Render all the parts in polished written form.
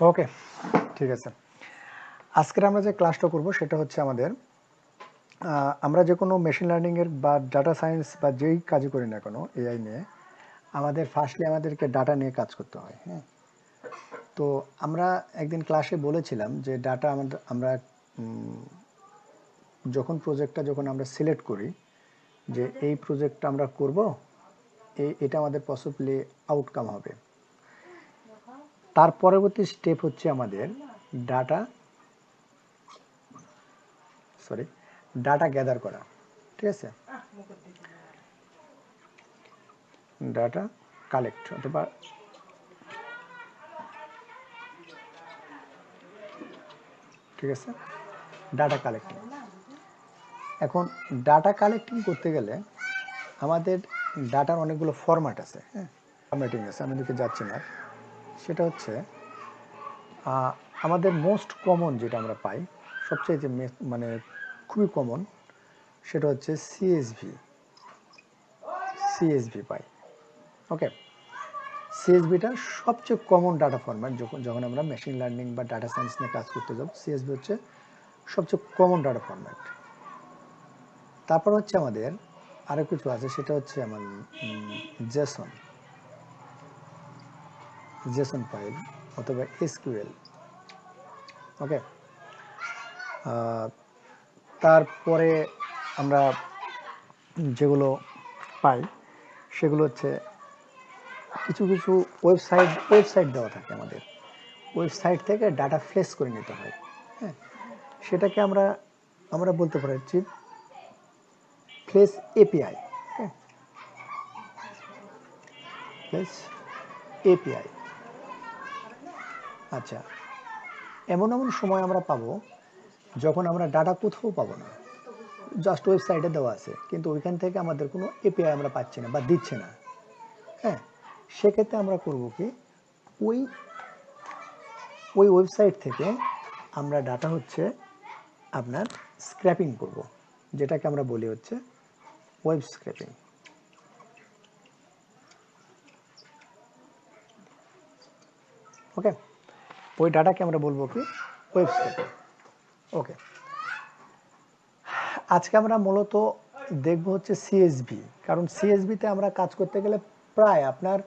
ওকে, ঠিক আছে। আজকের আমরা যে ক্লাসটা করব সেটা হচ্ছে আমরা যে কোনো মেশিন লার্নিংয়ের বা ডাটা সায়েন্স বা যেই কাজই করি না কেন এআই নিয়ে, ফার্স্টলি আমাদেরকে ডাটা নিয়ে কাজ করতে হয়। হ্যাঁ, তো আমরা একদিন ক্লাসে বলেছিলাম যে ডাটা আমরা যখন আমরা সিলেক্ট করি যে এই প্রজেক্টটা আমরা করব, এটা আমাদের পসিবলি আউটকাম হবে। তার পরবর্তী স্টেপ হচ্ছে আমাদের ডাটা গ্যাদার করা। ঠিক আছে, ডাটা কালেক্ট অথবা ঠিক আছে ডাটা কালেক্টিং। এখন ডাটা কালেক্টিং করতে গেলে আমাদের ডাটার অনেকগুলো ফরম্যাট আছে। হ্যাঁ, ফরম্যাটিং আছে, আমি দিকে যাচ্ছি না। সেটা হচ্ছে আমাদের মোস্ট কমন যেটা আমরা পাই, সবচেয়ে যে মানে খুবই কমন, সেটা হচ্ছে সিএসভি পাই। ওকে, সিএসভিটা সবচেয়ে কমন ডাটা ফরম্যাট। যখন আমরা মেশিন লার্নিং বা ডাটা সায়েন্স নিয়ে কাজ করতে যাব, সিএসভি হচ্ছে সবচেয়ে কমন ডাটা ফরম্যাট। তারপর হচ্ছে আমাদের আরও কিছু আছে, সেটা হচ্ছে আমার জেসন ফাইল অথবা এসকিউএল। ওকে, তারপরে আমরা যেগুলো পাই সেগুলো হচ্ছে কিছু কিছু ওয়েবসাইট দেওয়া থাকে আমাদের। ওয়েবসাইট থেকে ডাটা ফ্লেশ করে নিতে হয়। হ্যাঁ, সেটাকে আমরা বলতে পারছি ফ্লেশ এপিআই। Flash API. আচ্ছা, এমন সময় আমরা পাবো যখন আমরা ডাটা কোথাও পাবো না, জাস্ট ওয়েবসাইটে দেওয়া আছে, কিন্তু ওইখান থেকে আমাদের কোনো এপিআই আমরা পাচ্ছি না বা দিচ্ছে না। হ্যাঁ, সেক্ষেত্রে আমরা করব কি, ওই ওয়েবসাইট থেকে আমরা ডাটা আপনার স্ক্র্যাপিং করব, যেটাকে আমরা বলি হচ্ছে ওয়েব স্ক্র্যাপিং। ওকে, ওই ডাটাকে আমরা বলবো কি ওয়েব স্ক্র্যাপিং। ওকে, আজকে আমরা মূলত দেখব হচ্ছে সিএসভি, কারণ সিএসভিতে আমরা কাজ করতে গেলে প্রায় আপনার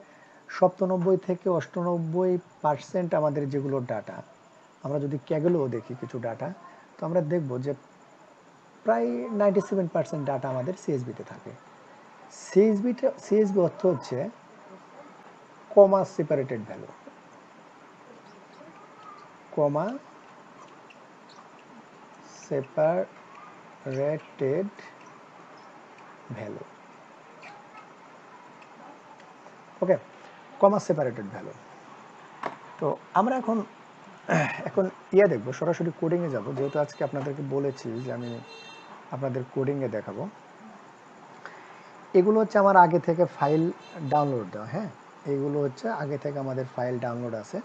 97 থেকে 98% আমাদের যেগুলো ডাটা, আমরা যদি ক্যাগেলও দেখি কিছু ডাটা, তো আমরা দেখব যে প্রায় 97% ডাটা আমাদের সিএসভিতে থাকে। সিএসভি অর্থ হচ্ছে কমা সেপারেটেড ভ্যালু, কমা সেপারেটেড ভ্যালু। ওকে, কমা সেপারেটেড ভ্যালু। তো আমরা এখন দেখবো, সরাসরি কোডিংয়ে যাব, যেহেতু আজকে আপনাদেরকে বলেছি যে আমি আপনাদের কোডিংয়ে দেখাবো। এগুলো হচ্ছে আমার আগে থেকে ফাইল ডাউনলোড দেওয়া। হ্যাঁ, এইগুলো হচ্ছে আগে থেকে আমাদের ফাইল ডাউনলোড আছে,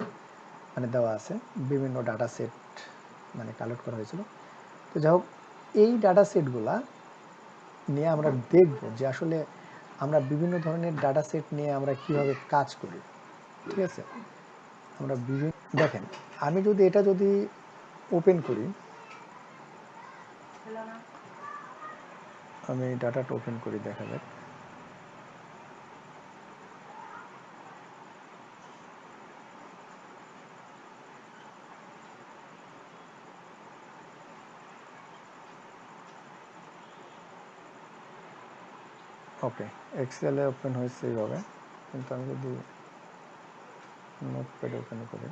মানে দেওয়া আছে, বিভিন্ন ডাটা সেট মানে কালেক্ট করা হয়েছিল। তো যাই হোক, এই ডাটা সেটগুলা নিয়ে আমরা দেখব যে আসলে আমরা বিভিন্ন ধরনের ডাটা সেট নিয়ে আমরা কিভাবে কাজ করি। ঠিক আছে, আমরা দেখেন, আমি এটা যদি ওপেন করি, আমি ডাটাটা ওপেন করি, দেখা যাক। ওকে, এক্সেলে ওপেন হয়েছে এইভাবে, কিন্তু আমি যদি নোটপ্যাড ওপেন করি,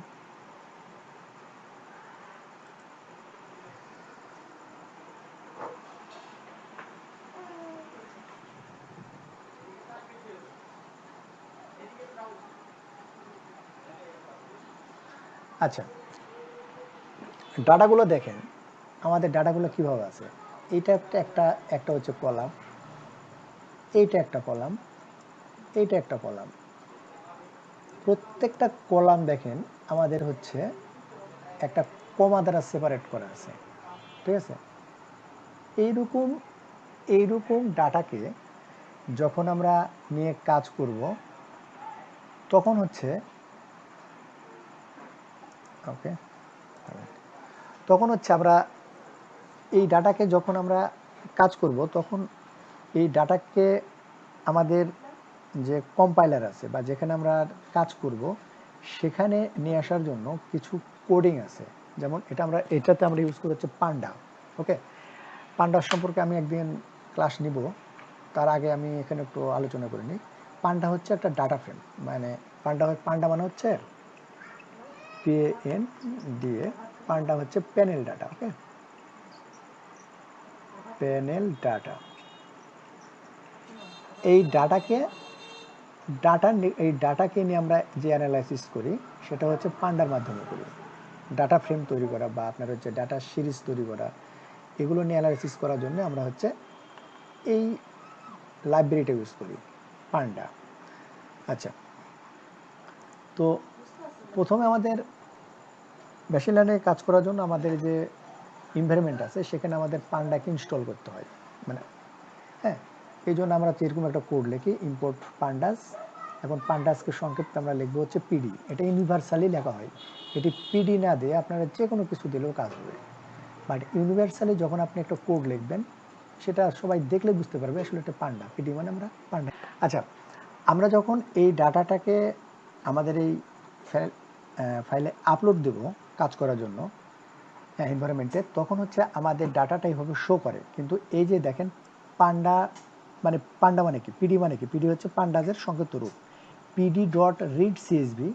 আচ্ছা ডাটাগুলো দেখেন, আমাদের ডাটাগুলো কিভাবে আছে। এইটা একটা হচ্ছে কলাম, এইটা একটা কলাম, এইটা একটা কলাম। প্রত্যেকটা কলাম দেখেন আমাদের হচ্ছে একটা কমা দ্বারা সেপারেট করা আছে। ঠিক আছে, এইরকম ডাটাকে যখন আমরা নিয়ে কাজ করব, তখন হচ্ছে ওকে, তখন হচ্ছে আমরা এই ডাটাকে যখন আমরা কাজ করব তখন এই ডাটাকে আমাদের যে কম্পাইলার আছে বা যেখানে আমরা কাজ করব সেখানে নিয়ে আসার জন্য কিছু কোডিং আছে। যেমন এটাতে আমরা ইউজ করি হচ্ছে পান্ডা। ওকে, পান্ডা সম্পর্কে আমি একদিন ক্লাস নিব, তার আগে আমি এখানে একটু আলোচনা করে নিই। পান্ডা হচ্ছে একটা ডাটা ফ্রেম, মানে পান্ডা মানে হচ্ছে PANDA, পান্ডা হচ্ছে প্যানেল ডাটা। ওকে, প্যানেল ডাটা। এই ডাটাকে নিয়ে আমরা যে অ্যানালাইসিস করি সেটা হচ্ছে পান্ডার মাধ্যমে করি। ডাটা ফ্রেম তৈরি করা বা আপনার হচ্ছে ডাটা সিরিজ তৈরি করা, এগুলো নিয়ে অ্যানালাইসিস করার জন্য আমরা হচ্ছে এই লাইব্রেরিটা ইউজ করি, পান্ডা। আচ্ছা, তো প্রথমে আমাদের মেশিন লার্নিং কাজ করার জন্য আমাদের যে এনভায়রনমেন্ট আছে সেখানে আমাদের পান্ডাকে ইনস্টল করতে হয়। মানে হ্যাঁ, এই জন্য আমরা এরকম একটা কোড লিখি, ইম্পোর্ট পান্ডাস। এখন পান্ডাসকে সংক্ষিপ্ত আমরা লিখবো হচ্ছে পিডি। এটা ইউনিভার্সালি লেখা হয়, এটি পিডি না দিয়ে আপনারা যে কোনো কিছু দিলেও কাজ হবে। বাট ইউনিভার্সালি যখন আপনি একটা কোড লিখবেন সেটা সবাই দেখলে বুঝতে পারবে আসলে এটা পান্ডা, পিডি মানে আমরা পান্ডা। আচ্ছা, আমরা যখন এই ডাটাটাকে আমাদের এই ফাইলে আপলোড দেব কাজ করার জন্য এনভায়রনমেন্টে, তখন হচ্ছে আমাদের ডাটাটা এইভাবে শো করে। কিন্তু এই যে দেখেন পান্ডা মানে কি, পিডি মানে কি, পিডি হচ্ছে পান্ডাজের সংক্ষিপ্ত রূপ, পিডি ডট রিড সিএসবি।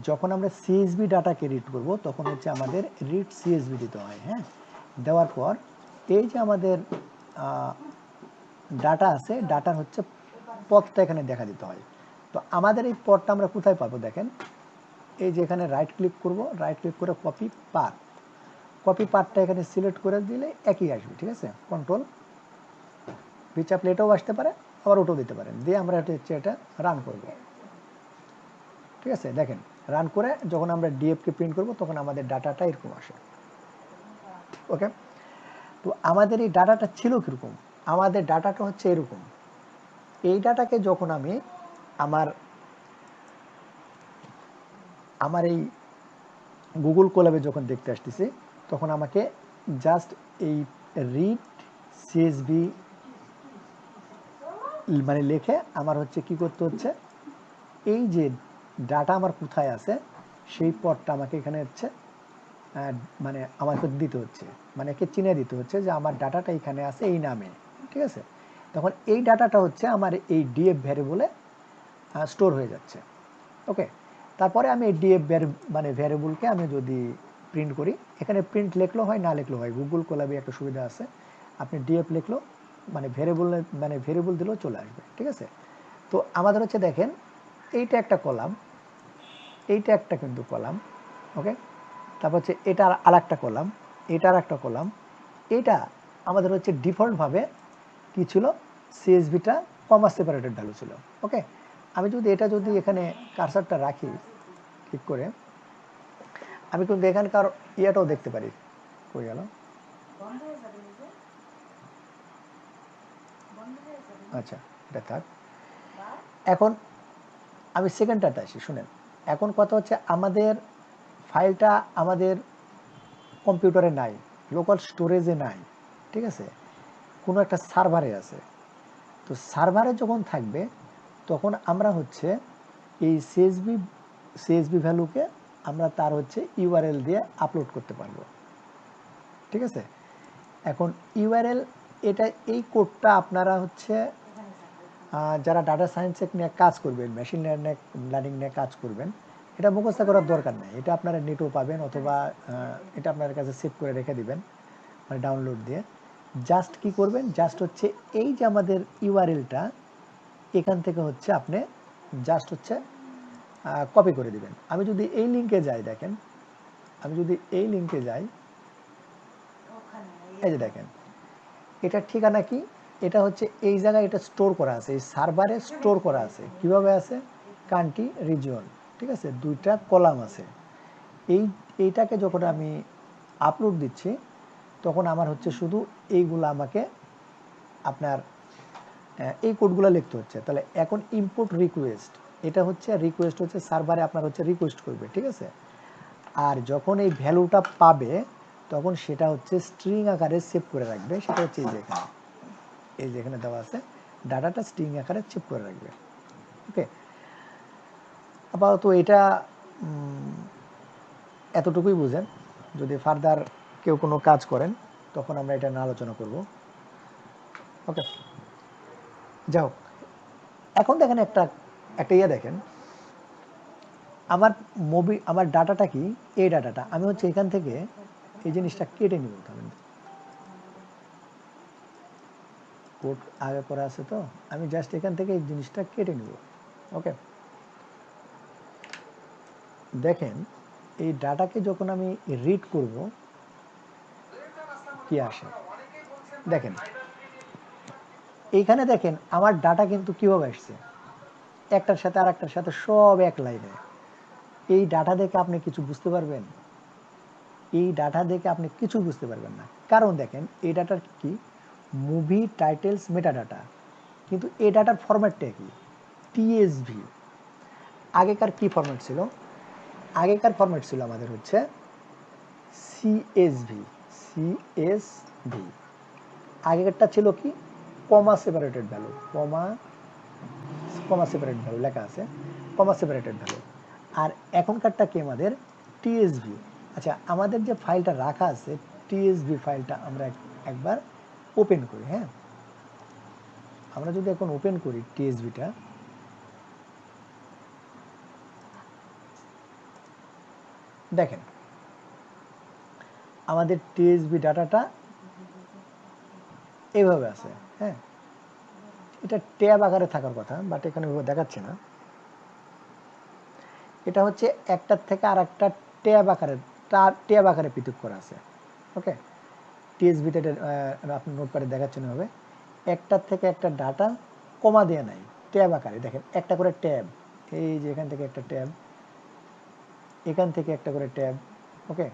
যখন আমরা সিএসবি ডাটাকে রিড করব তখন হচ্ছে আমাদের রিড সিএসবি দিতে হয়। হ্যাঁ, দেওয়ার পর এই যে আমাদের ডাটা আছে, ডাটার হচ্ছে পথটা এখানে দেখা দিতে হয়। তো আমাদের এই পথটা আমরা কোথায় পাবো দেখেন, এই যে এখানে রাইট ক্লিক করব, রাইট ক্লিক করে কপি পাথটা এখানে সিলেক্ট করে দিলে একই আসবে। ঠিক আছে, কন্ট্রোল ভি চাপলে এটাও আসতে পারে, আবার ওটাও দিতে পারেন, দিয়ে আমরা এটা রান করব। ঠিক আছে, দেখেন রান করে যখন আমরা ডিএফকে প্রিন্ট করব তখন আমাদের ডাটাটা এরকম আসে। ওকে, তো আমাদের এই ডাটাটা ছিল কীরকম, আমাদের ডাটাটা হচ্ছে এরকম। এই ডাটাকে যখন আমি আমার এই গুগল কোল্যাবে যখন দেখতে আসতেছি তখন আমাকে জাস্ট এই রিড সিএসবি মানে লিখে আমার হচ্ছে কি করতে হচ্ছে, এই যে ডাটা আমার কোথায় আছে সেই পথটা আমাকে এখানে হচ্ছে মানে আমাকে দিতে হচ্ছে, মানে একে চিনে দিতে হচ্ছে যে আমার ডাটাটা এখানে আছে এই নামে। ঠিক আছে, তখন এই ডাটাটা হচ্ছে আমার এই ডিএফ ভ্যারিয়েবলে স্টোর হয়ে যাচ্ছে। ওকে, তারপরে আমি এই ডিএফ মানে ভ্যারিয়েবলকে আমি যদি প্রিন্ট করি, এখানে প্রিন্ট লিখলেও হয় না লিখলেও হয়, গুগল কোল্যাবে একটা সুবিধা আছে, আপনি ডিএফ লিখলো মানে ভ্যারিয়েবল দিলেও চলে আসবে। ঠিক আছে, তো আমাদের হচ্ছে দেখেন এইটা একটা কলাম, এইটা একটা কিন্তু কলাম। ওকে, তারপর হচ্ছে এটা আর একটা কলাম, এটা আর একটা কলাম। এটা আমাদের হচ্ছে ডিফল্টভাবে কি ছিল, সিএসভিটা কমা সেপারেটেড ভ্যালু ছিল। ওকে, আমি যদি এখানে কার্সারটা রাখি ক্লিক করে, আমি কিন্তু এখানকার ইয়েটাও দেখতে পারি। কই গেল, আচ্ছা এটা থাক। এখন আমি সেকেন্ডটাতে আসি, শুনেন। এখন কথা হচ্ছে আমাদের ফাইলটা আমাদের কম্পিউটারে নাই, লোকাল স্টোরেজে নাই। ঠিক আছে, কোনো একটা সার্ভারে আছে। তো সার্ভারে যখন থাকবে তখন আমরা হচ্ছে এই সিএসবি ভ্যালুকে আমরা তার হচ্ছে ইউআরএল দিয়ে আপলোড করতে পারবো। ঠিক আছে, এখন ইউআরএল এটা এই কোডটা আপনারা হচ্ছে যারা ডাটা সায়েন্সে নিয়ে কাজ করবেন, মেশিন লার্নিং নিয়ে কাজ করবেন, এটা মুখস্থ করার দরকার নেই, এটা আপনারা নেটও পাবেন অথবা এটা আপনার কাছে সেভ করে রেখে দিবেন মানে ডাউনলোড দিয়ে। জাস্ট কি করবেন, জাস্ট হচ্ছে এই যে আমাদের ইউআরএলটা এখান থেকে হচ্ছে আপনি জাস্ট হচ্ছে কপি করে দিবেন। আমি যদি এই লিঙ্কে যাই, দেখেন আমি যদি এই লিঙ্কে যাই, এই যে দেখেন এটার ঠিকানা কি, এটা হচ্ছে এই জায়গায় এটা স্টোর করা আছে, এই সার্ভারে স্টোর করা আছে। কিভাবে আছে, কান্ট্রি রিজিয়ন। ঠিক আছে, দুইটা কলাম আছে। এইটাকে যখন আমি আপলোড দিচ্ছি তখন আমার হচ্ছে শুধু এইগুলো আমাকে আপনার এই কোডগুলো লিখতে হচ্ছে। তাহলে এখন ইম্পোর্ট রিকোয়েস্ট, এটা হচ্ছে রিকোয়েস্ট হচ্ছে সার্ভারে আপনার হচ্ছে রিকোয়েস্ট করবে। ঠিক আছে, আর যখন এই ভ্যালুটা পাবে তখন সেটা হচ্ছে স্ট্রিং আকারে সেভ করে রাখবে, সেটা হচ্ছে এই যেখানে দেওয়া আছে ডাটাটা স্ট্রিং আকারে সেভ করে রাখবে। ওকে, আপাতত এটা এতটুকুই বুঝেন। যদি ফার্দার কেউ কোনো কাজ করেন তখন আমরা এটা নিয়ে আলোচনা করব। ওকে, যাই হোক, এখন দেখেন একটা দেখেন, আমার ডাটাটা কি, এই ডাটাটা আমি হচ্ছে এখান থেকে এই জিনিসটা কেটে নিব। কোড আগে করা আছে, তো আমি জাস্ট এখান থেকে এই জিনিসটা কেটে নিব। ওকে, দেখেন এই ডাটাকে যখন আমি রিড করব কি আসে, দেখেন এইখানে দেখেন আমার ডাটা কিন্তু কিভাবে আসছে, একটার সাথে আর একটার সাথে সব এক লাইনে। এই ডাটা দেখে আপনি কিছু বুঝতে পারবেন? এই ডাটা দেখে আপনি কিছু বুঝতে পারবেন না। কারণ দেখেন এই ডাটার কি, মুভি টাইটেলস মেটা ডাটা, কিন্তু এই ডাটার ফরম্যাটটা কি, টিএসভি। আগেকার কি ফরম্যাট ছিল? আগেকার ফরম্যাট ছিল আমাদের হচ্ছে সিএসভি। আগেকারটা ছিল কি, কমা সেপারেটেড ভ্যালু, কমা সেপারেটেড ভ্যালু লেখা আছে, কমা সেপারেটেড ভ্যালু। আর এখনকারটা কি আমাদের টিএসভি। আচ্ছা, আমাদের যে ফাইলটা রাখা আছে টিএসভি ফাইলটা আমরা একবার ওপেন করি। হ্যাঁ, আমরা যদি এখন ওপেন করি টিএসভিটা, দেখেন আমাদের টিএসভি ডাটাটা এইভাবে আছে। হ্যাঁ, এটা ট্যাব আকারে থাকার কথা, বাট এখানে দেখাচ্ছে না। এটা হচ্ছে একটার থেকে আর একটা ট্যাব আকারে পৃথক করা আছে। ওকে, টিএসভিতে আপনি নোটপ্যাডে দেখাচ্ছেন হবে, একটার থেকে একটা ডাটা কমা দেওয়া নাই, ট্যাব আকারে। দেখেন একটা করে ট্যাব, এই যে এখান থেকে একটা ট্যাব, এখান থেকে একটা করে ট্যাব, ওকে,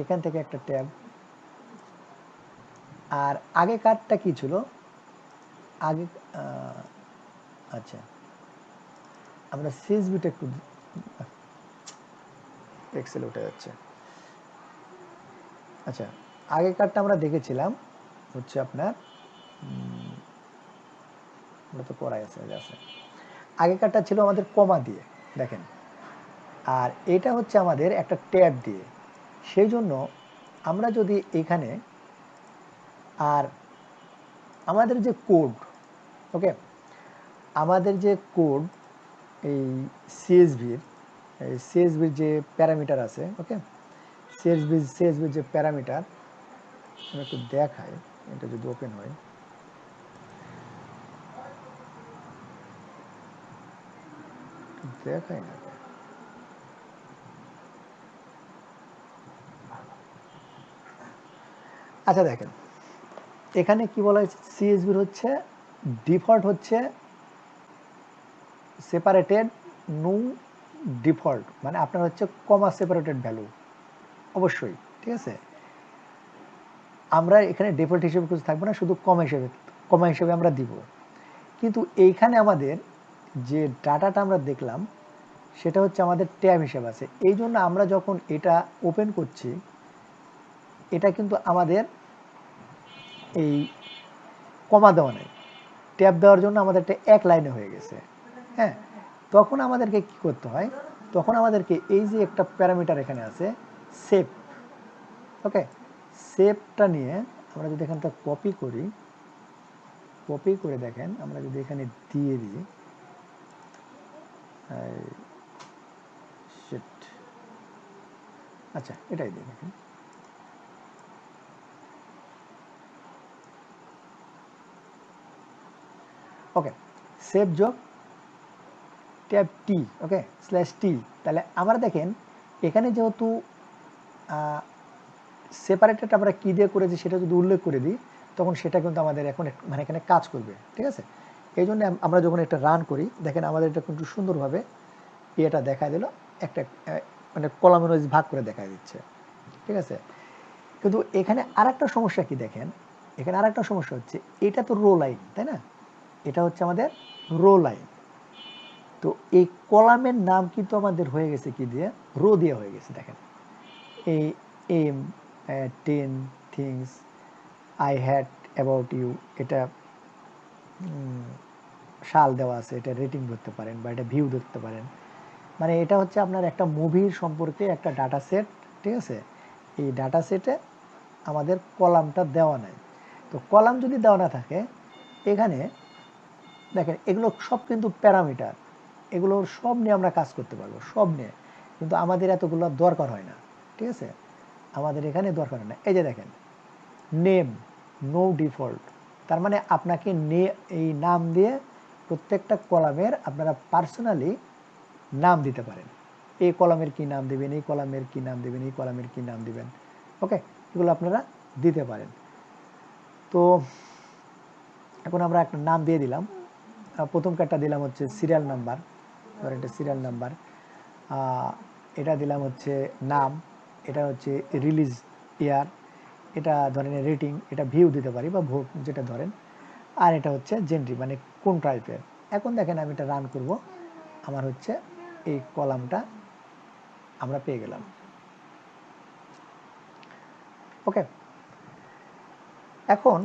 এখান থেকে একটা ট্যাব। আর আগে কারটা কি ছিল, আগে আচ্ছা আমরা সিএসভিটা একটু, এক্সেলে উঠে যাচ্ছে। আচ্ছা, আগেকারটা আমরা দেখেছিলাম হচ্ছে আপনার তো পড়াই আছে, আগেকারটা ছিল আমাদের কমা দিয়ে, দেখেন। আর এটা হচ্ছে আমাদের একটা ট্যাব দিয়ে। সেই জন্য আমরা যদি এখানে, আর আমাদের যে কোড, ওকে, আমাদের যে কোড এই সিএসভির যে প্যারামিটার আছে, ওকে, সিএসভির যে প্যারামিটার আমি একটু দেখাই, এটা যদি ওপেন হয়, দেখাই না। আচ্ছা দেখেন এখানে কি বলা হয়েছে, সিএসভির হচ্ছে ডিফল্ট হচ্ছে সেপারেটেড নো ডিফল্ট, মানে আপনার হচ্ছে কমা সেপারেটেড ভ্যালু অবশ্যই, ঠিক আছে। আমরা এখানে ডিফল্ট হিসেবে কিছু থাকবে না, শুধু কমা হিসেবে আমরা দিব। কিন্তু এইখানে আমাদের যে ডাটাটা আমরা দেখলাম সেটা হচ্ছে আমাদের ট্যাব হিসেবে আছে। এই জন্য আমরা যখন এটা ওপেন করছি, এটা কিন্তু আমাদের এই কমা দেওয়া নেই, ট্যাব দেওয়ার জন্য আমাদেরটা এক লাইনে হয়ে গেছে। হ্যাঁ, তখন আমাদেরকে কি করতে হয়, তখন আমাদেরকে এই যে একটা প্যারামিটার এখানে আছে সেভ, ওকে, সেভটা নিয়ে আমরা যদি এখানটা কপি করে দেখেন, আমরা যদি এখানে দিয়ে দিই, আচ্ছা এটাই দিয়ে দেখেন, ওকে, সেভ যোগ ট্যাব টি, ওকে, /t। তাহলে আমরা দেখেন এখানে যেহেতু সেপারেটেড আমরা কি দিয়ে করেছি সেটা যদি উল্লেখ করে দিই, তখন সেটা কিন্তু আমাদের এখন মানে এখানে কাজ করবে, ঠিক আছে। এই জন্য আমরা যখন একটা রান করি, দেখেন আমাদের এটা কিন্তু সুন্দরভাবে এটা দেখা দিল, একটা মানে কলামের ওয়াইজ ভাগ করে দেখা দিচ্ছে, ঠিক আছে। কিন্তু এখানে আর একটা সমস্যা কি দেখেন, এখানে আর একটা সমস্যা হচ্ছে, এটা তো রো লাইন, তাই না, এটা হচ্ছে আমাদের রো লাইন। তো এই কলামের নাম কিন্তু আমাদের হয়ে গেছে কি দিয়ে, রো দিয়ে হয়ে গেছে। দেখেন এই এম 10 things I had about you, এটা সাল দেওয়া আছে, এটা রেটিং ধরতে পারেন বা এটা ভিউ ধরতে পারেন। মানে এটা হচ্ছে আপনার একটা মুভির সম্পর্কে একটা ডাটা সেট, ঠিক আছে। এই ডাটা সেটে আমাদের কলামটা দেওয়া নাই। তো কলাম যদি দেওয়া না থাকে, এখানে দেখেন এগুলো সব কিন্তু প্যারামিটার, এগুলো সব নিয়ে আমরা কাজ করতে পারবো, সব নিয়ে, কিন্তু আমাদের এতগুলো দরকার হয় না, ঠিক আছে। আমাদের এখানে দরকার হয় না। এই যে দেখেন নেম নো ডিফল্ট, তার মানে আপনাকে এই নাম দিয়ে প্রত্যেকটা কলামের আপনারা পার্সোনালি নাম দিতে পারেন। এই কলামের কি নাম দেবেন, এই কলামের কি নাম দেবেন, এই কলামের কি নাম দিবেন, ওকে, এগুলো আপনারা দিতে পারেন। তো এখন আমরা একটা নাম দিয়ে দিলাম। প্রথম কার্ডটা দিলাম হচ্ছে সিরিয়াল নাম্বার, ধরেন এটা সিরিয়াল নাম্বার। এটা দিলাম হচ্ছে নাম, এটা হচ্ছে রিলিজ ইয়ার, এটা ধরেন রেটিং, এটা ভিউ দিতে পারি বা ভোট যেটা ধরেন। আর এটা হচ্ছে জেন্ডার, মানে কোন টাইপের। এখন দেখেন আমি এটা রান করব, আমার হচ্ছে এই কলামটা আমরা পেয়ে গেলাম, ওকে। এখন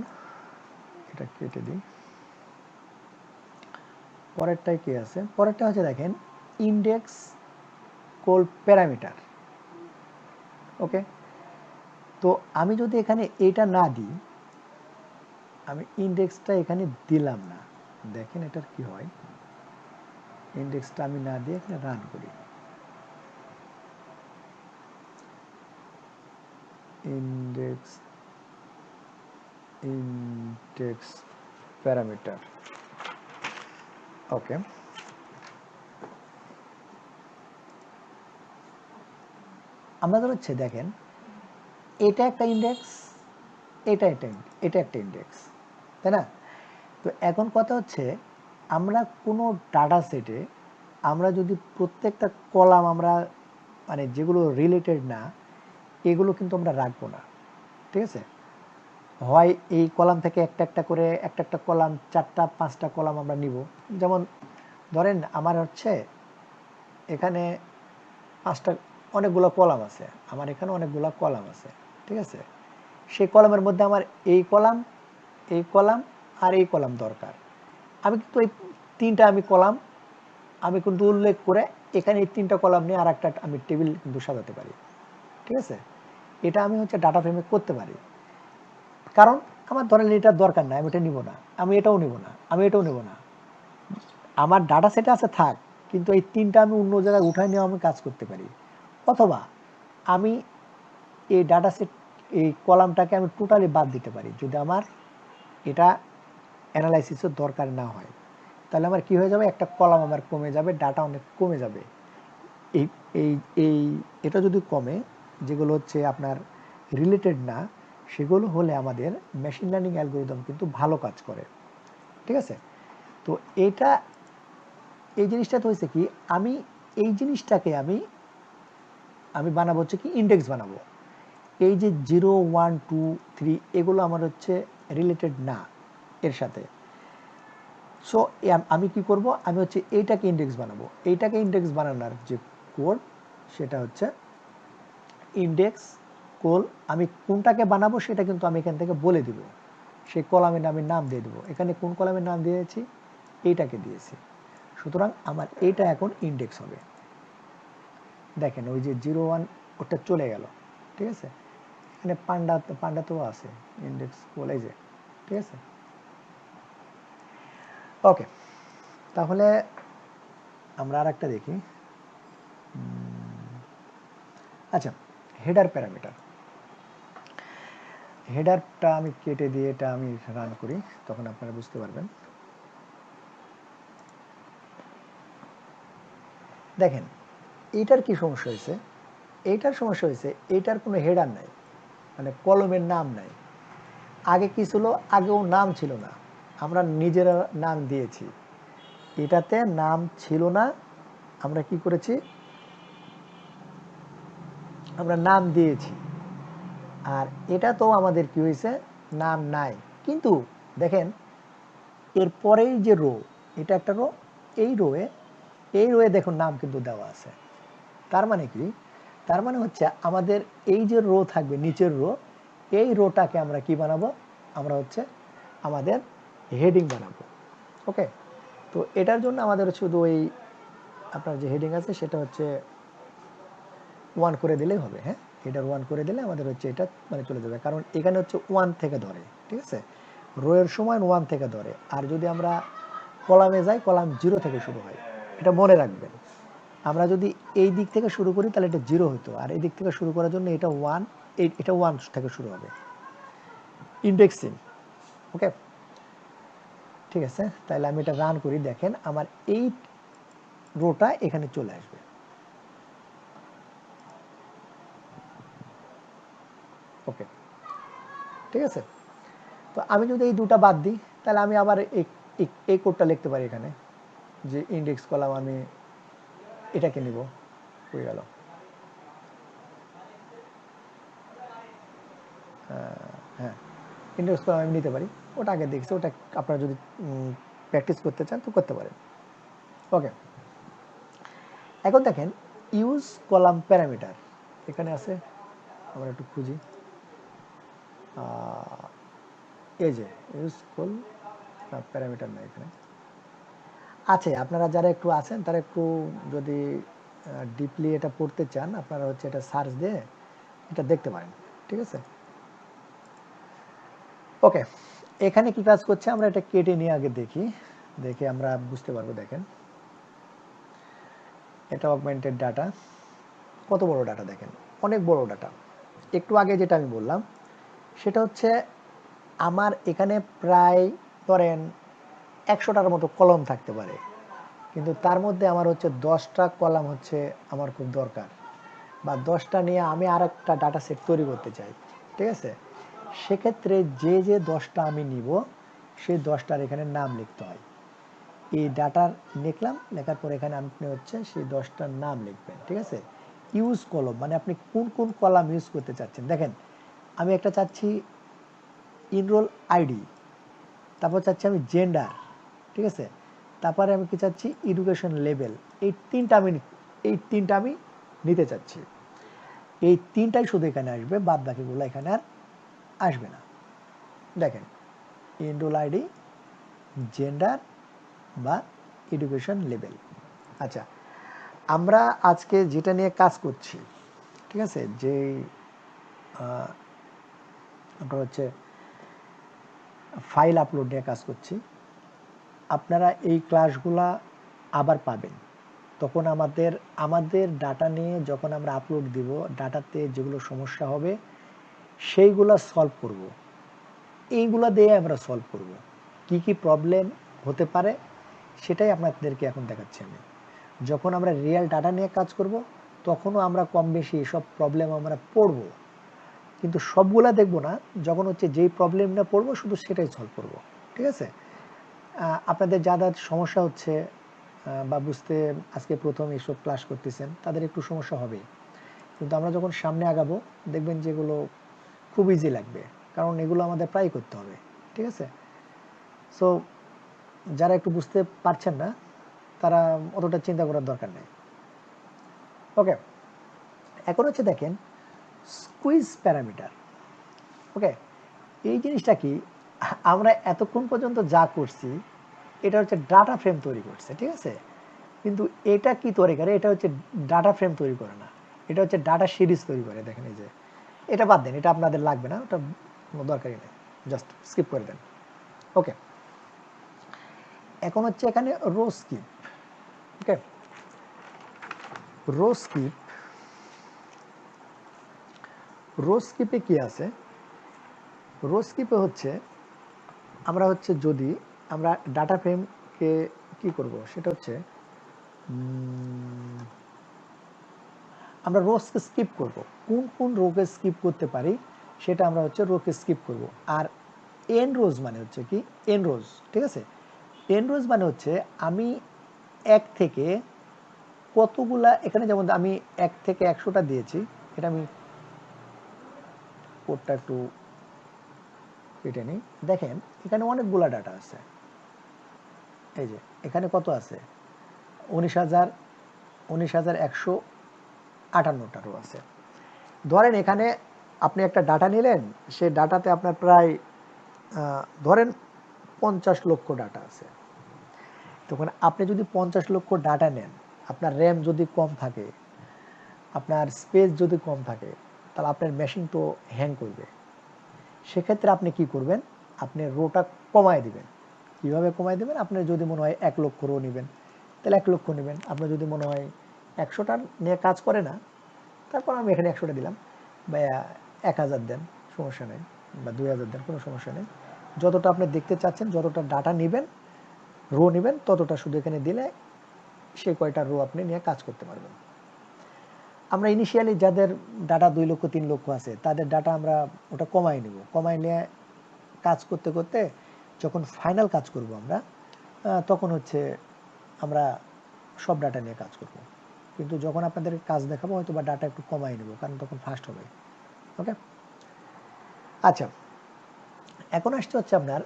এটা কেটে দিই, পরেরটাই কি আছে, পরেরটা হচ্ছে দেখেন ইন্ডেক্স কোল প্যারামিটার, ওকে। তো আমি যদি এখানে এটা না দিই, আমি ইন্ডেক্সটা এখানে দিলাম না, দেখেন এটার কি হয়। ইন্ডেক্সটা আমি না দিয়ে এখানে রান করি, ইন্ডেক্স ইন্ডেক্স প্যারামিটার, ওকে। আমাদের হচ্ছে দেখেন এটা একটা ইন্ডেক্স, এটা একটা ইন্ডেক্স, তাই না। তো এখন কথা হচ্ছে আমরা কোনো ডাটা সেটে আমরা যদি প্রত্যেকটা কলাম আমরা মানে যেগুলো রিলেটেড না, এগুলো কিন্তু আমরা রাখবো না, ঠিক আছে। হয় এই কলাম থেকে একটা একটা করে একটা কলাম, 4টা 5টা কলাম আমরা নিব। যেমন ধরেন আমার হচ্ছে এখানে 5টা, অনেকগুলো কলাম আছে, আমার এখানে অনেকগুলো কলাম আছে, ঠিক আছে। সেই কলামের মধ্যে আমার এই কলাম, এই কলাম আর এই কলাম দরকার। আমি কিন্তু এই 3টা আমি কলাম আমি কিন্তু উল্লেখ করে এখানে এই 3টা কলাম নিয়ে আর একটা আমি টেবিল কিন্তু সাজাতে পারি, ঠিক আছে। এটা আমি হচ্ছে ডাটা ফ্রেমে করতে পারি, কারণ আমার ধরেন এটার দরকার নাই, আমি এটা নিব না, আমি এটাও নিব না, আমি এটাও নিব না, আমার ডাটা সেটে আছে থাক, কিন্তু এই 3টা আমি অন্য জায়গায় উঠাই নিয়ে আমি কাজ করতে পারি। অথবা আমি এই ডাটা সেট, এই কলামটাকে আমি টোটালি বাদ দিতে পারি যদি আমার এটা অ্যানালাইসিসের দরকার না হয়। তাহলে আমার কি হয়ে যাবে, একটা কলাম আমার কমে যাবে, ডাটা অনেক কমে যাবে। এই এই এই এটা যদি কমে, যেগুলো হচ্ছে আপনার রিলেটেড না, সেগুলো হলে আমাদের মেশিন লার্নিং অ্যালগোরিদম কিন্তু ভালো কাজ করে, ঠিক আছে। তো এটা এই জিনিসটা তো হয়েছে কি, আমি এই জিনিসটাকে আমি আমি বানাবো হচ্ছে কি ইন্ডেক্স বানাবো। এই যে 0 1 2 3 এগুলো আমার হচ্ছে রিলেটেড না এর সাথে। সো আমি কি করব, আমি হচ্ছে এইটাকে ইন্ডেক্স বানাবো। এইটাকে ইন্ডেক্স বানানোর যে কোড, সেটা হচ্ছে ইন্ডেক্স কোল। আমি কোনটাকে বানাবো সেটা কিন্তু আমি এখান থেকে বলে দিব, সেই কলামের আমি নাম দিয়ে দেবো। এখানে কোন কলামের নাম দিয়েছি, এইটাকে দিয়েছি। সুতরাং আমার এইটা এখন ইন্ডেক্স হবে। দেখেন ওই যে 0 1 ওটা চলে গেল, ঠিক আছে। এখানে পান্ডা তো আছে, ইন্ডেক্স বলে যে, ঠিক আছে, ওকে। তাহলে আমরা আর একটা দেখি, আচ্ছা, হেডার প্যারামিটার। হেডারটা আমি কেটে দিয়ে এটা আমি রান করি, তখন আপনারা বুঝতে পারবেন। দেখেন এইটার কি সমস্যা হয়েছে, এইটার সমস্যা হয়েছে এইটার কোনো হেডার নাই, মানে কলমের নাম নাই। আগে কি ছিল, আগেও নাম ছিল না, আমরা নিজেরা নাম দিয়েছি। এটাতে নাম ছিল না, আমরা কি করেছি, আমরা নাম দিয়েছি। আর এটা তো আমাদের কি হয়েছে, নাম নাই। কিন্তু দেখেন এরপরেই যে রো, এটা একটা রো, এই রোয়ে দেখুন নাম কিন্তু দেওয়া আছে। তার মানে কি, তার মানে হচ্ছে আমাদের এই যে রো থাকবে, নিচের রো, এই রোটাকে আমরা কি বানাবো, আমরা হচ্ছে আমাদের হেডিং বানাবো। ওকে, তো এটার জন্য আমাদের শুধু ওই আপনার যে হেডিং আছে সেটা হচ্ছে 1 করে দিলেই হবে। হ্যাঁ, এটার 1 করে দিলে আমাদের হচ্ছে এটা মানে চলে যাবে, কারণ এখানে হচ্ছে 1 থেকে ধরে, ঠিক আছে, রো এর সময় 1 থেকে ধরে। আর যদি আমরা কলামে যাই, কলাম 0 থেকে শুরু হয়, এটা মনে রাখবেন। আমরা যদি এই দিক থেকে শুরু করি তাহলে এটা 0 হতো, আর এই দিক থেকে শুরু করার জন্য এটা 1, এটা 1 থেকে শুরু হবে, ইন্ডেক্সিং। ওকে, ঠিক আছে, তাহলে আমি এটা রান করি, দেখেন আমার এই রোটা এখানে চলে আসবে। ওকে, ঠিক আছে, তো আমি যদি এই দুটা বাদ দিই তাহলে আমি আবার এই কোডটা লিখতে পারি এখানে, যে ইন্ডেক্স কলাম আমি এটাকে নিব, হয়ে গেল। হ্যাঁ, ইন্ডেক্স কলাম আমি নিতে পারি, ওটা আগে দেখছি, ওটা আপনারা যদি প্র্যাকটিস করতে চান তো করতে পারেন। ওকে, এখন দেখেন ইউজ কলাম প্যারামিটার এখানে আছে, আমরা একটু খুঁজি। এই যে ইউজ কল প্যারামিটার না, এখানে আছে। আপনারা যারা একটু আছেন তারা একটু যদি ডিপলি এটা পড়তে চান, আপনারা হচ্ছে এটা সার্চ দিয়ে এটা দেখতে পারেন, ঠিক আছে। ওকে, এখানে কি কাজ করছে আমরা এটা কেটে নিয়ে আগে দেখি, দেখে আমরা বুঝতে পারবো। দেখেন এটা অগমেন্টেড ডাটা, কত বড় ডাটা দেখেন, অনেক বড় ডাটা। একটু আগে যেটা আমি বললাম সেটা হচ্ছে আমার এখানে প্রায় ধরেন 100টার মতো কলম থাকতে পারে, কিন্তু তার মধ্যে আমার হচ্ছে 10টা কলাম হচ্ছে আমার খুব দরকার, বা 10টা নিয়ে আমি আর একটা ডাটা সেট তৈরি করতে চাই, ঠিক আছে। সেক্ষেত্রে যে যে 10টা আমি নিব সেই 10টার এখানে নাম লিখতে হয়। এই ডাটার লিখলাম, লেখার পর এখানে আপনি হচ্ছে সেই 10টার নাম লিখবেন, ঠিক আছে। ইউজ কলম মানে আপনি কোন কোন কলাম ইউজ করতে চাচ্ছেন। দেখেন আমি একটা চাচ্ছি ইনরোল আইডি, তারপর চাচ্ছি আমি জেন্ডার, ঠিক আছে, তারপরে আমি কি চাচ্ছি এডুকেশন লেভেল। এই তিনটা আমি নিতে চাচ্ছি, এই তিনটাই শুধু এখানে আসবে, বাদ বাকিগুলো এখানে আর আসবে না। দেখেন এনরোল আইডি, জেন্ডার বা এডুকেশন লেভেল। আচ্ছা, আমরা আজকে যেটা নিয়ে কাজ করছি, ঠিক আছে, যে আমরা হচ্ছে ফাইল আপলোড নিয়ে কাজ করছি, আপনারা এই ক্লাসগুলা আবার পাবেন। তখন আমাদের ডাটা নিয়ে যখন আমরা আপলোড দিব, ডাটাতে যেগুলো সমস্যা হবে সেইগুলো সলভ করব, এইগুলা দিয়ে আমরা সলভ করব। কি কি প্রবলেম হতে পারে সেটাই আপনাদেরকে এখন দেখাচ্ছি আমি। যখন আমরা রিয়েল ডাটা নিয়ে কাজ করব তখনও আমরা কম বেশি এসব প্রবলেম আমরা পড়ব, কিন্তু সবগুলা দেখব না, যখন হচ্ছে যেই প্রবলেমটা পড়বো শুধু সেটাই সলভ করব, ঠিক আছে। আপনাদের যাদের সমস্যা হচ্ছে বা বুঝতে আজকে প্রথম এইসব ক্লাস করতেছেন তাদের একটু সমস্যা হবে, কিন্তু আমরা যখন সামনে আগাবো দেখবেন যেগুলো খুব ইজি লাগবে, কারণ এগুলো আমাদের প্রায় করতে হবে, ঠিক আছে। সো যারা একটু বুঝতে পারছেন না তারা অতটা চিন্তা করার দরকার নেই। ওকে, এখন হচ্ছে দেখেন স্কুইজ প্যারামিটার। ওকে, এই জিনিসটা কি, আমরা এতক্ষণ পর্যন্ত যা করছি এটা হচ্ছে ডাটা ফ্রেম তৈরি করছে, ঠিক আছে, কিন্তু এটা কি তৈরি করে, এটা হচ্ছে ডাটা ফ্রেম তৈরি করে না, এটা হচ্ছে ডাটা সিরিজ তৈরি করে। দেখেন এই যে এটা বাদ দেন, এটা আপনাদের লাগবে না, ওটা কোনো দরকারই নেই, জাস্ট স্কিপ করে দেন। ওকে, এখন হচ্ছে এখানে রো স্কিপ। ওকে, রো স্কিপ, রো স্কিপে কি আছে, রো স্কিপে হচ্ছে আমরা হচ্ছে যদি আমরা ডাটা ফ্রেমকে কি করব সেটা হচ্ছে আমরা রোকে স্কিপ করব, কোন কোন রোকে স্কিপ করতে পারি সেটা আমরা হচ্ছে রোকে স্কিপ করব। আর এন রোজ মানে হচ্ছে কি, এন রোজ, ঠিক আছে, এন রোজ মানে হচ্ছে আমি এক থেকে কতগুলা, এখানে যেমন আমি 1 থেকে 100টা দিয়েছি, এটা আমি কোডটা একটু কেটে নিই। দেখেন এখানে অনেকগুলা ডাটা আছে, এই যে এখানে কত আছে, 19,100 58টা রো আছে। ধরেন এখানে আপনি একটা ডাটা নিলেন, সেই ডাটাতে আপনার প্রায় ধরেন 50 লক্ষ ডাটা আছে। তখন আপনি যদি 50 লক্ষ ডাটা নেন, আপনার র্যাম যদি কম থাকে, আপনার স্পেস যদি কম থাকে, তাহলে আপনার মেশিন তো হ্যাং করবে। সেক্ষেত্রে আপনি কি করবেন, আপনি রোটা কমায় দিবেন। কীভাবে কমায় দেবেন, আপনার যদি মনে হয় 1 লক্ষ রো নেবেন, তাহলে 1 লক্ষ নেবেন। আপনার যদি মনে হয় 100টা নিয়ে কাজ করে না, তারপর আমি এখানে 100টা দিলাম, বা 1000 দেন, সমস্যা নেই, বা 2000 দেন, কোনো সমস্যা নেই। যতটা আপনি দেখতে চাচ্ছেন, যতটা ডাটা নেবেন, রো নেবেন, ততটা শুধু এখানে দিলে সেই কয়টা রো আপনি নিয়ে কাজ করতে পারবেন। আমরা ইনিশিয়ালি যাদের ডাটা 2 লক্ষ 3 লক্ষ আছে, তাদের ডাটা আমরা ওটা কমাই নেব। কমাই নিয়ে কাজ করতে করতে যখন ফাইনাল কাজ করব আমরা, তখন হচ্ছে আমরা সব ডাটা নিয়ে কাজ করব। কিন্তু যখন আপনাদের কাজ দেখাবো, হয়তো বা ডাটা একটু কমাই নেব, কারণ তখন ফাস্ট হবে। ওকে, আচ্ছা, এখন আসতে হচ্ছে আপনার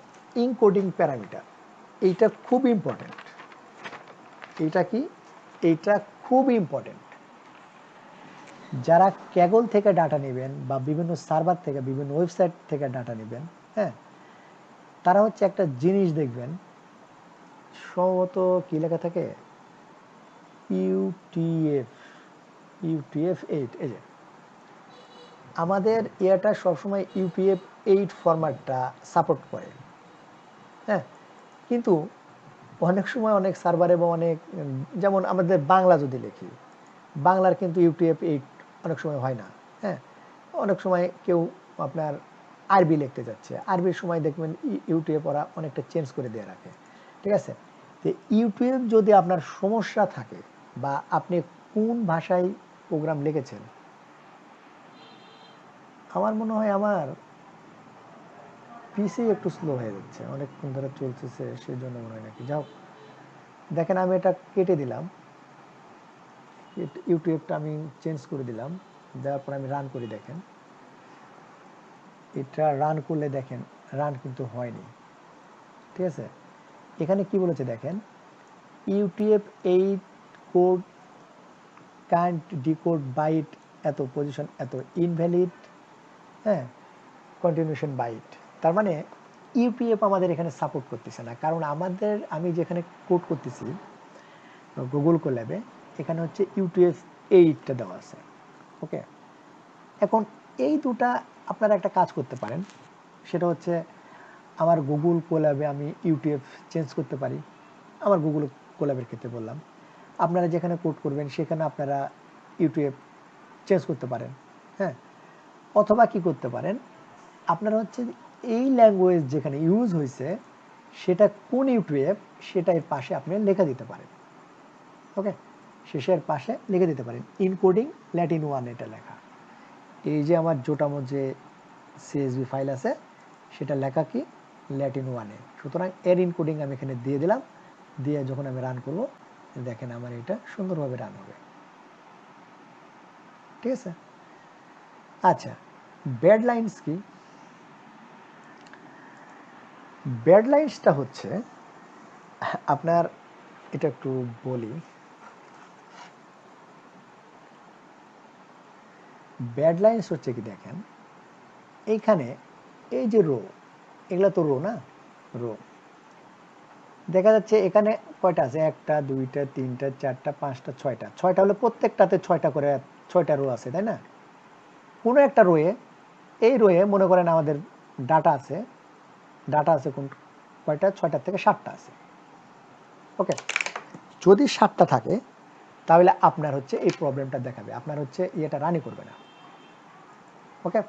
ইনকোডিং প্যারামিটার। এইটা খুব ইম্পর্টেন্ট। এইটা কি, এইটা খুব ইম্পর্টেন্ট। যারা ক্যাগল থেকে ডাটা নেবেন বা বিভিন্ন সার্ভার থেকে, বিভিন্ন ওয়েবসাইট থেকে ডাটা নেবেন, হ্যাঁ, তারা হচ্ছে একটা জিনিস দেখবেন, সম্ভবত কি লেখা থাকে, ইউটিএফ 8। এই যে আমাদের এটা সবসময় ইউটিএফ 8 ফরম্যাটটা সাপোর্ট করে, হ্যাঁ। কিন্তু অনেক সময় অনেক সার্ভারে বা অনেক, যেমন আমাদের বাংলা যদি লিখি, বাংলার কিন্তু ইউটিএফ 8 অনেক সময় হয় না, হ্যাঁ। অনেক সময় কেউ আপনার আরবি লিখতে যাচ্ছে, আরবির সময় দেখবেন ইউটিএফ ওরা অনেকটা চেঞ্জ করে দিয়ে রাখে, ঠিক আছে। তো ইউটিএফ যদি আপনার সমস্যা থাকে, বা আপনি কোন ভাষায় প্রোগ্রাম লিখেছেন, আমার মনে হয় আমার পিসি একটু স্লো হয়ে যাচ্ছে, অনেকক্ষণ ধরে চলতেছে, সেই জন্য মনে হয় নাকি। যাও, দেখেন আমি এটা কেটে দিলাম, ইউটিউবটা আমি চেঞ্জ করে দিলাম, দেওয়ার পর আমি রান করি, দেখেন এটা রান করলে দেখেন রান কিন্তু হয়নি, ঠিক আছে। এখানে কি বলেছে দেখেন, UTF 8 code can't decode byte, এত পজিশন, এত ইনভ্যালিড, হ্যাঁ, কন্টিনিউশন বাইট। তার মানে ইউটিএফ আমাদের এখানে সাপোর্ট করতেছে না, কারণ আমাদের, আমি যেখানে কোড করতেছি গুগল কোল্যাবে, এখানে হচ্ছে ইউটিএফ 8টা দেওয়া আছে। ওকে, এখন এই দুটা আপনারা একটা কাজ করতে পারেন, সেটা হচ্ছে আমার গুগল কোল্যাবে আমি ইউটিএফ চেঞ্জ করতে পারি। আমার গুগল কোল্যাবের ক্ষেত্রে বললাম, আপনারা যেখানে কোড করবেন সেখানে আপনারা ইউটিএফ চেঞ্জ করতে পারেন, হ্যাঁ। অথবা কি করতে পারেন, আপনারা হচ্ছে এই ল্যাঙ্গুয়েজ যেখানে ইউজ হয়েছে সেটা কোন ইউটিএফ, সেটা এর পাশে আপনি লেখা দিতে পারেন। ওকে, শেষের পাশে লিখে দিতে পারেন ইনকোডিং ল্যাটিন 1, এটা লেখা। এই যে আমার জোটামো যে সিএসভি ফাইল আছে, সেটা লেখা কি, ল্যাটিন 1-এ। সুতরাং এর ইনকোডিং আমি এখানে দিয়ে দিলাম, দিয়ে যখন আমি রান করব, দেখেন আমার এটা সুন্দরভাবে রান হবে, ঠিক আছে। আচ্ছা, ব্যাড লাইন্স কি? ব্যাড লাইন্সটা হচ্ছে আপনার, এটা একটু বলি, ব্যাড লাইন্স হচ্ছে কি, দেখেন এইখানে এই যে রো, এগুলা তো রো না, রো দেখা যাচ্ছে এখানে কয়টা আছে, 1টা 2টা 3টা 4টা 5টা 6টা, 6টা হলে প্রত্যেকটাতে 6টা করে, 6টা রো আছে, তাই না। কোনো একটা রোয়ে, এই রোয়ে মনে করেন আমাদের ডাটা আছে, ডাটা আছে কোন কয়টা, 6টার থেকে 7টা আছে। ওকে, যদি 7টা থাকে, তাহলে আপনার হচ্ছে এই প্রবলেমটা দেখাবে, আপনার হচ্ছে ইয়েটা রানই করবে না। ওকে,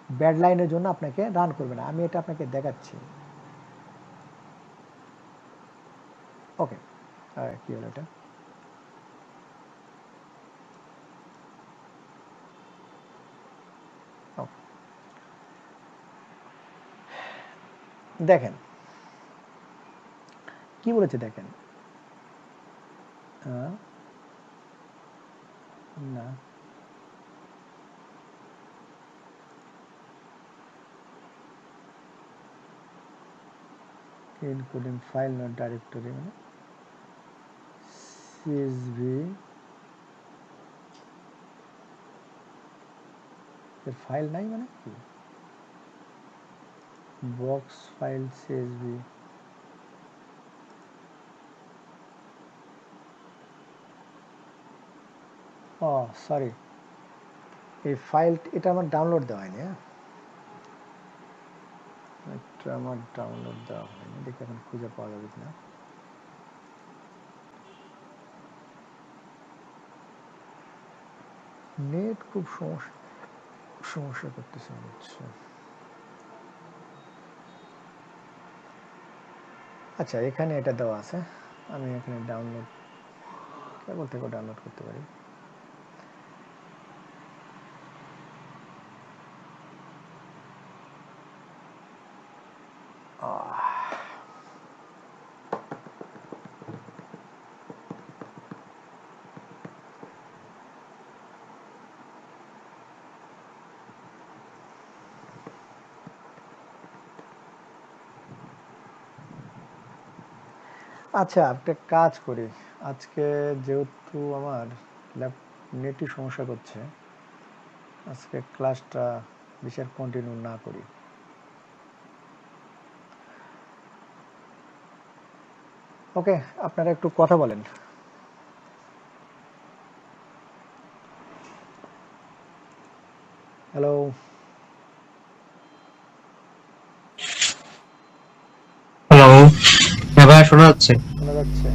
ব্যাড লাইনের জন্য আপনাকে রান করবে না, আমি এটা আপনাকে দেখাচ্ছি। ওকে, কি হলো এটা, দেখেন কি বলেছে, দেখেন না, ইনকোডিং ফাইল নট ডাইরেক্টরি, মানে CSV আজকের ফাইল নাই মানে কি? বক্স ফাইল সিএসভি, ও সরি, এই ফাইল এটা আমার ডাউনলোড দেওয়া হয়নি। হ্যাঁ, এটা আমার ডাউনলোড দেওয়া হয়নি, দেখি এখন খুঁজে পাওয়া যাবে কিনা। নেট খুব সমস্যা করতেছে মনে হচ্ছে। আচ্ছা, এখানে এটা দেওয়া আছে, আমি এখানে ডাউনলোড কেবল থেকে ডাউনলোড করতে পারি। আচ্ছা, একটা কাজ করি, আজকে যেহেতু আমার নেটই সমস্যা করছে, আজকে ক্লাসটা বিশেষ কন্টিনিউ না করি। ওকে, আপনারা একটু কথা বলেন। হ্যালো, হ্যালো, হ্যাঁ ভাইয়া শোনা যাচ্ছে। শোনা যাচ্ছে?